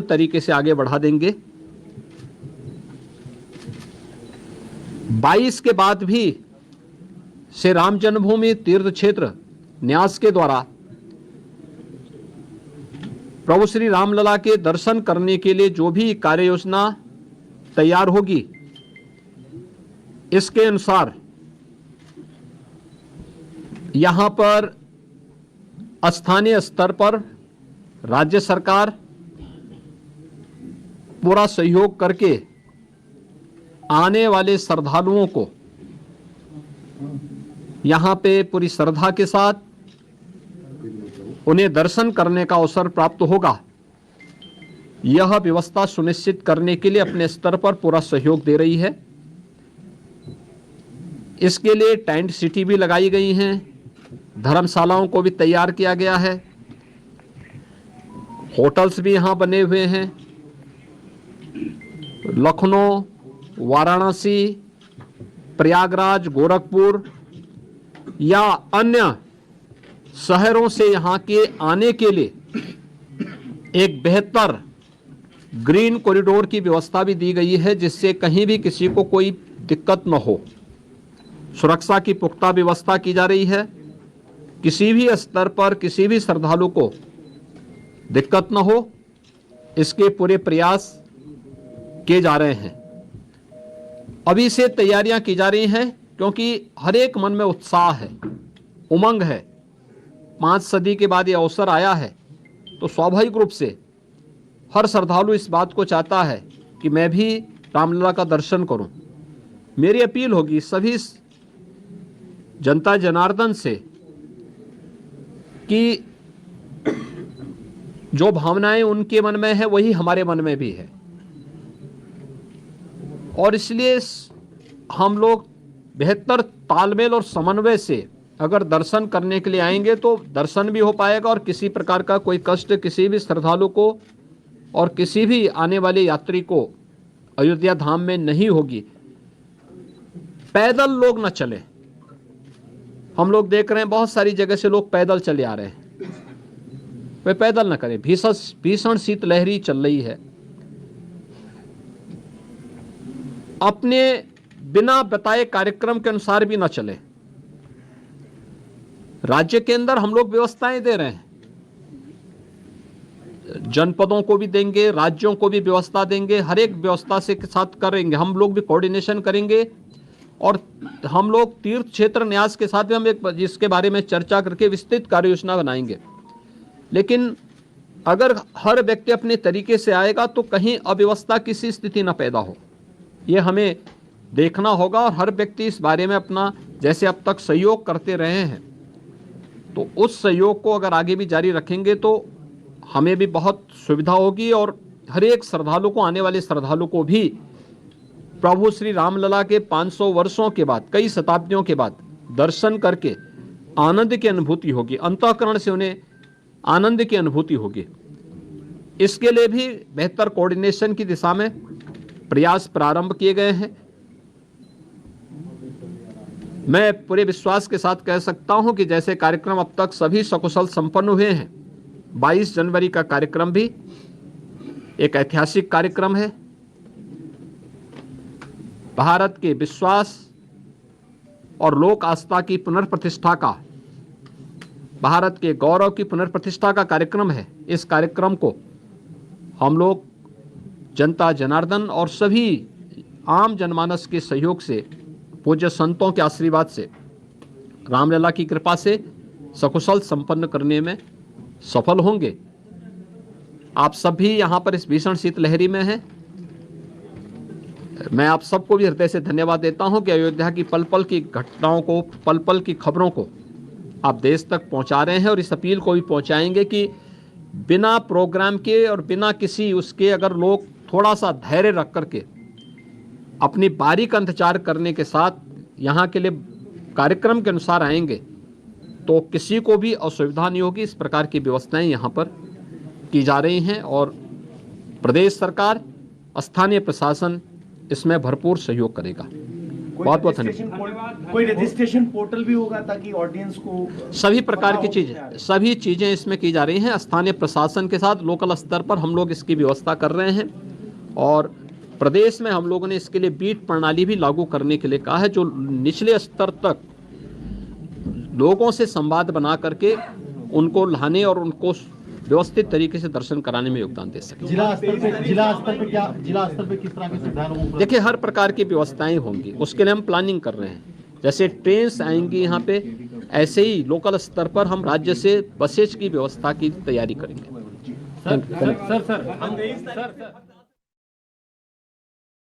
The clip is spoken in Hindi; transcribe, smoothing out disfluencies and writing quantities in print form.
तरीके से आगे बढ़ा देंगे। 22 के बाद भी श्री राम जन्मभूमि तीर्थ क्षेत्र न्यास के द्वारा प्रभु श्री रामलला के दर्शन करने के लिए जो भी कार्य योजना तैयार होगी, इसके अनुसार यहां पर स्थानीय स्तर पर राज्य सरकार पूरा सहयोग करके आने वाले श्रद्धालुओं को यहां पे पूरी श्रद्धा के साथ उन्हें दर्शन करने का अवसर प्राप्त होगा, यह व्यवस्था सुनिश्चित करने के लिए अपने स्तर पर पूरा सहयोग दे रही है। इसके लिए टेंट सिटी भी लगाई गई हैं, धर्मशालाओं को भी तैयार किया गया है, होटल्स भी यहां बने हुए हैं। लखनऊ, वाराणसी, प्रयागराज, गोरखपुर या अन्य शहरों से यहां के आने के लिए एक बेहतर ग्रीन कॉरिडोर की व्यवस्था भी दी गई है, जिससे कहीं भी किसी को कोई दिक्कत न हो। सुरक्षा की पुख्ता व्यवस्था की जा रही है, किसी भी स्तर पर किसी भी श्रद्धालु को दिक्कत न हो, इसके पूरे प्रयास किए जा रहे हैं। अभी से तैयारियां की जा रही हैं, क्योंकि हर एक मन में उत्साह है, उमंग है। 5 सदी के बाद ये अवसर आया है, तो स्वाभाविक रूप से हर श्रद्धालु इस बात को चाहता है कि मैं भी रामलला का दर्शन करूं। मेरी अपील होगी सभी जनता जनार्दन से कि जो भावनाएं उनके मन में है वही हमारे मन में भी है, और इसलिए हम लोग बेहतर तालमेल और समन्वय से अगर दर्शन करने के लिए आएंगे तो दर्शन भी हो पाएगा, और किसी प्रकार का कोई कष्ट किसी भी श्रद्धालु को और किसी भी आने वाले यात्री को अयोध्या धाम में नहीं होगी। पैदल लोग न चले। हम लोग देख रहे हैं बहुत सारी जगह से लोग पैदल चले आ रहे हैं, वे पैदल न करें। भीषण शीतलहरी चल रही है। अपने बिना बताए कार्यक्रम के अनुसार भी न चले। राज्य के अंदर हम लोग व्यवस्थाएं दे रहे हैं, जनपदों को भी देंगे, राज्यों को भी व्यवस्था देंगे, हर एक व्यवस्था से के साथ करेंगे। हम लोग भी कोऑर्डिनेशन करेंगे, और हम लोग तीर्थ क्षेत्र न्यास के साथ भी हम एक जिसके बारे में चर्चा करके विस्तृत कार्य योजना बनाएंगे। लेकिन अगर हर व्यक्ति अपने तरीके से आएगा तो कहीं अव्यवस्था किसी स्थिति न पैदा हो, ये हमें देखना होगा। और हर व्यक्ति इस बारे में अपना जैसे अब तक सहयोग करते रहे हैं, तो उस सहयोग को अगर आगे भी जारी रखेंगे तो हमें भी बहुत सुविधा होगी, और हर एक श्रद्धालु को, आने वाले श्रद्धालु को भी प्रभु श्री रामलला के 500 वर्षों के बाद, कई शताब्दियों के बाद दर्शन करके आनंद की अनुभूति होगी, अंतःकरण से उन्हें आनंद की अनुभूति होगी। इसके लिए भी बेहतर कोऑर्डिनेशन की दिशा में प्रयास प्रारंभ किए गए हैं। मैं पूरे विश्वास के साथ कह सकता हूं कि जैसे कार्यक्रम अब तक सभी सकुशल संपन्न हुए हैं, 22 जनवरी का कार्यक्रम भी एक ऐतिहासिक कार्यक्रम है। भारत के विश्वास और लोक आस्था की पुनर्प्रतिष्ठा का, भारत के गौरव की पुनर्प्रतिष्ठा का कार्यक्रम है। इस कार्यक्रम को हम लोग जनता जनार्दन और सभी आम जनमानस के सहयोग से, पूज्य संतों के आशीर्वाद से, रामलला की कृपा से सकुशल संपन्न करने में सफल होंगे। आप सब भी यहाँ पर इस भीषण शीतलहरी में हैं। मैं आप सबको भी हृदय से धन्यवाद देता हूँ कि अयोध्या की पल पल की घटनाओं को, पल पल की खबरों को आप देश तक पहुँचा रहे हैं, और इस अपील को भी पहुँचाएंगे कि बिना प्रोग्राम के और बिना किसी उसके अगर लोग थोड़ा सा धैर्य रख करके अपनी बारी का इंतजार करने के साथ यहाँ के लिए कार्यक्रम के अनुसार आएंगे तो किसी को भी असुविधा नहीं होगी। इस प्रकार की व्यवस्थाएं यहाँ पर की जा रही हैं, और प्रदेश सरकार, स्थानीय प्रशासन इसमें भरपूर सहयोग करेगा। बहुत बहुत धन्यवाद। कोई रजिस्ट्रेशन पोर्टल भी होगा ताकि ऑडियंस को सभी प्रकार की चीजें, सभी चीजें इसमें की जा रही हैं। स्थानीय प्रशासन के साथ लोकल स्तर पर हम लोग इसकी व्यवस्था कर रहे हैं और प्रदेश में हम लोगों ने इसके लिए बीट प्रणाली भी लागू करने के लिए कहा है, जो निचले स्तर तक लोगों से संवाद बना करके उनको लाने और उनको व्यवस्थित तरीके से दर्शन कराने में योगदान दे सके। जिला स्तर पे किस तरह की सुविधाएं लोगों को? देखिए, हर प्रकार की व्यवस्थाएं होंगी, उसके लिए हम प्लानिंग कर रहे हैं। जैसे ट्रेन्स आएंगी यहाँ पे, ऐसे ही लोकल स्तर पर हम राज्य से बसेज की व्यवस्था की तैयारी करेंगे। सर